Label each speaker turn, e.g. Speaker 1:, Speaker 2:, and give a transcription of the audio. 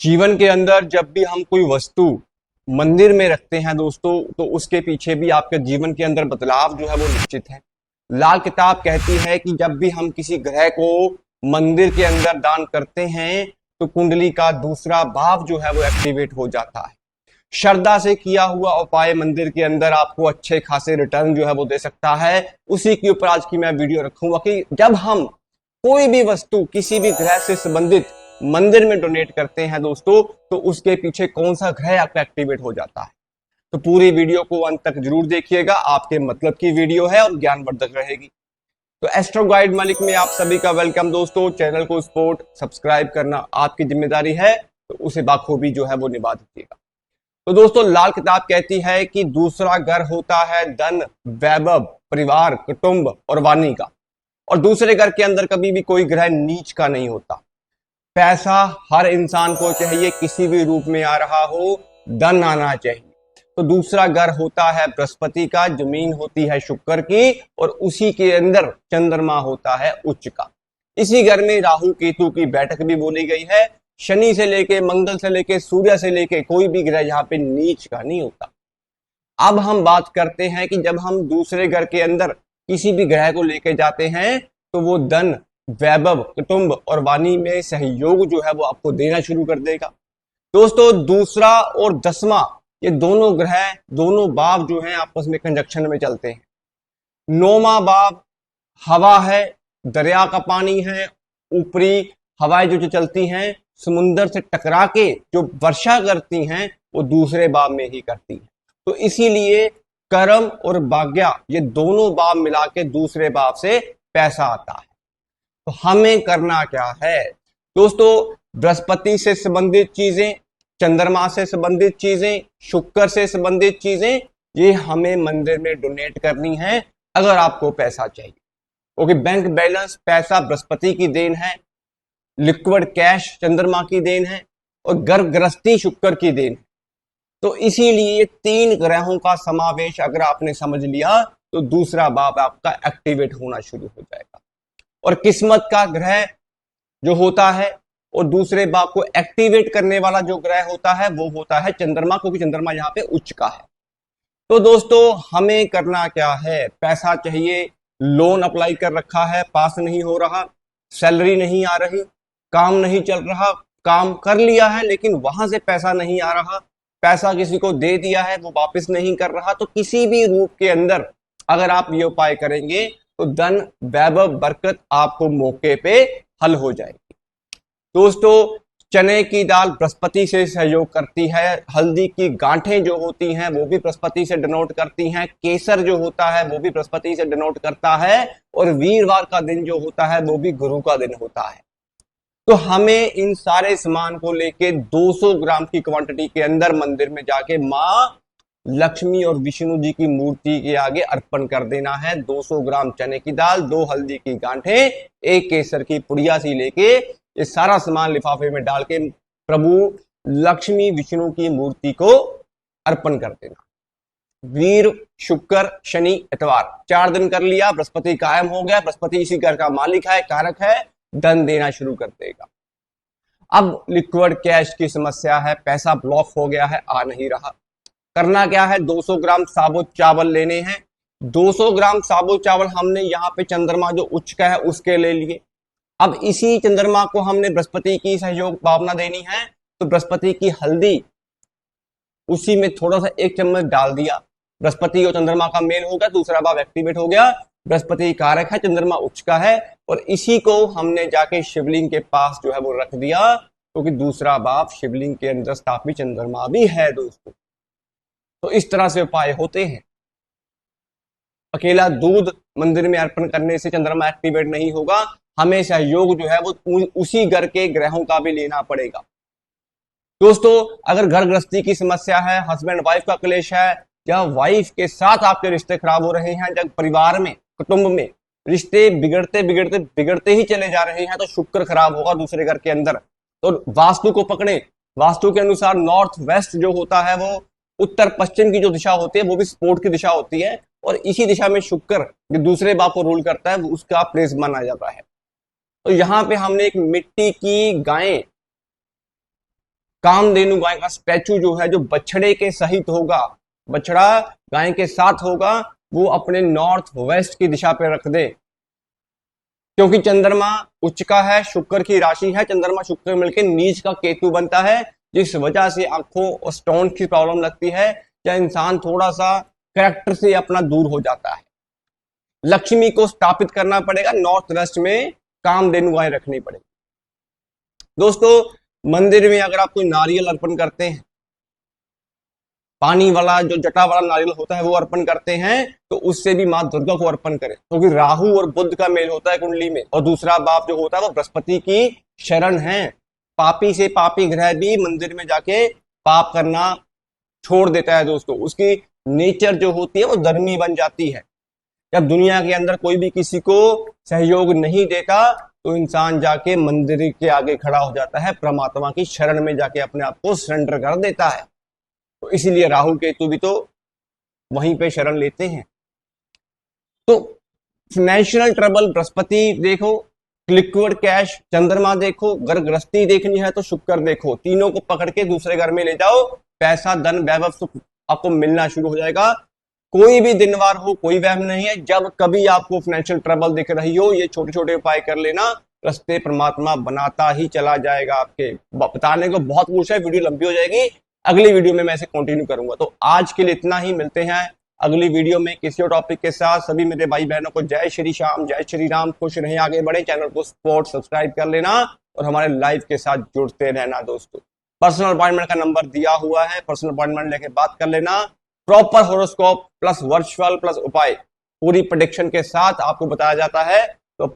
Speaker 1: जीवन के अंदर जब भी हम कोई वस्तु मंदिर में रखते हैं दोस्तों, तो उसके पीछे भी आपके जीवन के अंदर बदलाव जो है वो निश्चित है। लाल किताब कहती है कि जब भी हम किसी ग्रह को मंदिर के अंदर दान करते हैं तो कुंडली का दूसरा भाव जो है वो एक्टिवेट हो जाता है। श्रद्धा से किया हुआ उपाय मंदिर के अंदर आपको अच्छे खासे रिटर्न जो है वो दे सकता है। उसी के ऊपर आज की मैं वीडियो रखूंगा कि जब हम कोई भी वस्तु किसी भी ग्रह से संबंधित मंदिर में डोनेट करते हैं दोस्तों, तो उसके पीछे कौन सा ग्रह आपका एक्टिवेट हो जाता है। तो पूरी वीडियो को अंत तक जरूर देखिएगा, आपके मतलब की वीडियो है और ज्ञानवर्धक रहेगी। तो एस्ट्रो गाइड मालिक में आप सभी का वेलकम दोस्तों। चैनल को सपोर्ट सब्सक्राइब करना आपकी जिम्मेदारी है, तो उसे बाखूबी जो है वो निभा दीजिएगा। तो दोस्तों, लाल किताब कहती है कि दूसरा घर होता है धन, वैभव, परिवार, कुटुंब और वाणी का, और दूसरे घर के अंदर कभी भी कोई ग्रह नीच का नहीं होता। पैसा हर इंसान को चाहिए, किसी भी रूप में आ रहा हो, धन आना चाहिए। तो दूसरा घर होता है बृहस्पति का, जमीन होती है शुक्र की, और उसी के अंदर चंद्रमा होता है उच्च का। इसी घर में राहु केतु की बैठक भी बोली गई है। शनि से लेके, मंगल से लेके, सूर्य से लेके कोई भी ग्रह यहाँ पे नीच का नहीं होता। अब हम बात करते हैं कि जब हम दूसरे घर के अंदर किसी भी ग्रह को लेके जाते हैं तो वो धन, वैभव, कुटुंब और वाणी में सहयोग जो है वो आपको देना शुरू कर देगा। दोस्तों, दूसरा और 10वां ये दोनों ग्रह, दोनों भाव जो हैं आपस में कंजक्शन में चलते हैं। 9वां भाव हवा है, दरिया का पानी है, ऊपरी हवाएं जो चलती हैं समुन्द्र से टकरा के जो वर्षा करती हैं वो दूसरे भाव में ही करती हैं। तो इसीलिए कर्म और भाग्य ये दोनों भाव मिला के दूसरे भाव से पैसा आता है। तो हमें करना क्या है दोस्तों, बृहस्पति से संबंधित चीजें, चंद्रमा से संबंधित चीजें, शुक्र से संबंधित चीजें, ये हमें मंदिर में डोनेट करनी है अगर आपको पैसा चाहिए। क्योंकि बैंक बैलेंस पैसा बृहस्पति की देन है, लिक्विड कैश चंद्रमा की देन है, और गर्भ गृहस्थी शुक्र की देन है। तो इसीलिए 3 ग्रहों का समावेश अगर आपने समझ लिया तो दूसरा भाव आपका एक्टिवेट होना शुरू हो जाएगा। और किस्मत का ग्रह जो होता है और दूसरे भाव को एक्टिवेट करने वाला जो ग्रह होता है वो होता है चंद्रमा, क्योंकि चंद्रमा यहाँ पे उच्च का है। तो दोस्तों, हमें करना क्या है, पैसा चाहिए, लोन अप्लाई कर रखा है, पास नहीं हो रहा, सैलरी नहीं आ रही, काम नहीं चल रहा, काम कर लिया है लेकिन वहां से पैसा नहीं आ रहा, पैसा किसी को दे दिया है वो वापस नहीं कर रहा, तो किसी भी रूप के अंदर अगर आप ये उपाय करेंगे तो धन, वैभव, बरकत आपको मौके पे हल हो जाएगी। दोस्तों, चने की दाल बृहस्पति से सहयोग करती है, हल्दी की गांठें जो होती हैं वो भी बृहस्पति से डिनोट करती हैं, केसर जो होता है वो भी बृहस्पति से डिनोट करता है, और वीरवार का दिन जो होता है वो भी गुरु का दिन होता है। तो हमें इन सारे सामान को लेके 200 ग्राम की क्वांटिटी के अंदर मंदिर में जाके मां लक्ष्मी और विष्णु जी की मूर्ति के आगे अर्पण कर देना है। 200 ग्राम चने की दाल, 2 हल्दी की गांठें, 1 केसर की पुड़िया सी लेके ये सारा सामान लिफाफे में डाल के प्रभु लक्ष्मी विष्णु की मूर्ति को अर्पण कर देना। वीर, शुक्र, शनि, इतवार 4 दिन कर लिया, बृहस्पति कायम हो गया। बृहस्पति इसी घर का मालिक है, कारक है, धन देना शुरू कर देगा। अब लिक्विड कैश की समस्या है, पैसा ब्लॉक हो गया है, आ नहीं रहा। करना क्या है, 200 ग्राम साबुत चावल लेने हैं। 200 ग्राम साबुत चावल हमने यहाँ पे चंद्रमा जो उच्च का है उसके ले लिए। अब इसी चंद्रमा को हमने बृहस्पति की सहयोग भावना देनी है, तो बृहस्पति की हल्दी उसी में थोड़ा सा 1 चम्मच डाल दिया। बृहस्पति और चंद्रमा का मेल हो गया, दूसरा भाव एक्टिवेट हो गया। बृहस्पति कारक है, चंद्रमा उच्च का है, और इसी को हमने जाके शिवलिंग के पास जो है वो रख दिया, क्योंकि दूसरा भाव शिवलिंग के अंदर स्थापित चंद्रमा भी है दोस्तों। तो इस तरह से उपाय होते हैं। अकेला दूध मंदिर में अर्पण करने से चंद्रमा एक्टिवेट नहीं होगा, हमें सहयोग जो है वो उसी घर के ग्रहों का भी लेना पड़ेगा। दोस्तों, अगर घर गृहस्थी की समस्या है, हस्बैंड वाइफ का क्लेश है, या वाइफ के साथ आपके रिश्ते खराब हो रहे हैं, जब परिवार में, कुटुंब में रिश्ते बिगड़ते बिगड़ते बिगड़ते ही चले जा रहे हैं, तो शुक्र खराब होगा दूसरे घर के अंदर। तो वास्तु को पकड़े, वास्तु के अनुसार नॉर्थ वेस्ट जो होता है वो उत्तर पश्चिम की जो दिशा होती है वो भी सपोर्ट की दिशा होती है, और इसी दिशा में शुक्र जो दूसरे भाव को रूल करता है उसका प्लेस माना जाता है। तो यहाँ पे हमने एक मिट्टी की गाय कामधेनु गाय का स्टैचू जो है, जो बछड़े के सहित होगा, बछड़ा गाय के साथ होगा, वो अपने नॉर्थ वेस्ट की दिशा पे रख दे, क्योंकि चंद्रमा उच्च का है, शुक्र की राशि है, चंद्रमा शुक्र मिलकर नीच का केतु बनता है, जिस वजह से आंखों और स्टोन की प्रॉब्लम लगती है या इंसान थोड़ा सा कैरेक्टर से अपना दूर हो जाता है। लक्ष्मी को स्थापित करना पड़ेगा, नॉर्थ वेस्ट में कामधेनु गाय रखनी पड़ेगी। दोस्तों मंदिर में अगर आप कोई नारियल अर्पण करते हैं, पानी वाला जो जटा वाला नारियल होता है वो अर्पण करते हैं, तो उससे भी मां दुर्गा को अर्पण करें, क्योंकि राहु और बुध का मेल होता है कुंडली में, और दूसरा बाप जो होता है वो बृहस्पति की शरण है। पापी से पापी ग्रह भी मंदिर में जाके पाप करना छोड़ देता है दोस्तों, उसकी नेचर जो होती है वो धर्मी बन जाती है। जब दुनिया के अंदर कोई भी किसी को सहयोग नहीं देता तो इंसान जाके मंदिर के आगे खड़ा हो जाता है, परमात्मा की शरण में जाके अपने आप को सरेंडर कर देता है। तो इसीलिए राहु केतु भी तो वहीं पे शरण लेते हैं। तो फाइनेंशियल ट्रबल बृहस्पति देखो, लिक्विड कैश चंद्रमा देखो, घर गृहस्थी देखनी है तो शुक्र देखो, तीनों को पकड़ के दूसरे घर में ले जाओ, पैसा धन वैभव सुख आपको मिलना शुरू हो जाएगा। कोई भी दिनवार हो कोई वहम नहीं है, जब कभी आपको फाइनेंशियल ट्रबल दिख रही हो, ये छोटे छोटे उपाय कर लेना, रास्ते परमात्मा बनाता ही चला जाएगा। आपके बताने को बहुत कुछ है, वीडियो लंबी हो जाएगी, अगली वीडियो में मैं इसे कंटिन्यू करूंगा। तो आज के लिए इतना ही, मिलते हैं अगली वीडियो में किसी और टॉपिक के साथ। सभी मेरे भाई बहनों को जय श्री श्याम, जय श्री राम, खुश रहें, आगे बढ़े, चैनल को सपोर्ट सब्सक्राइब कर लेना और हमारे लाइव के साथ जुड़ते रहना। दोस्तों पर्सनल अपॉइंटमेंट का नंबर दिया हुआ है, पर्सनल अपॉइंटमेंट लेके बात कर लेना। Proper horoscope plus virtual plus उपाय पूरी प्रेडिक्शन के साथ आपको बताया जाता है।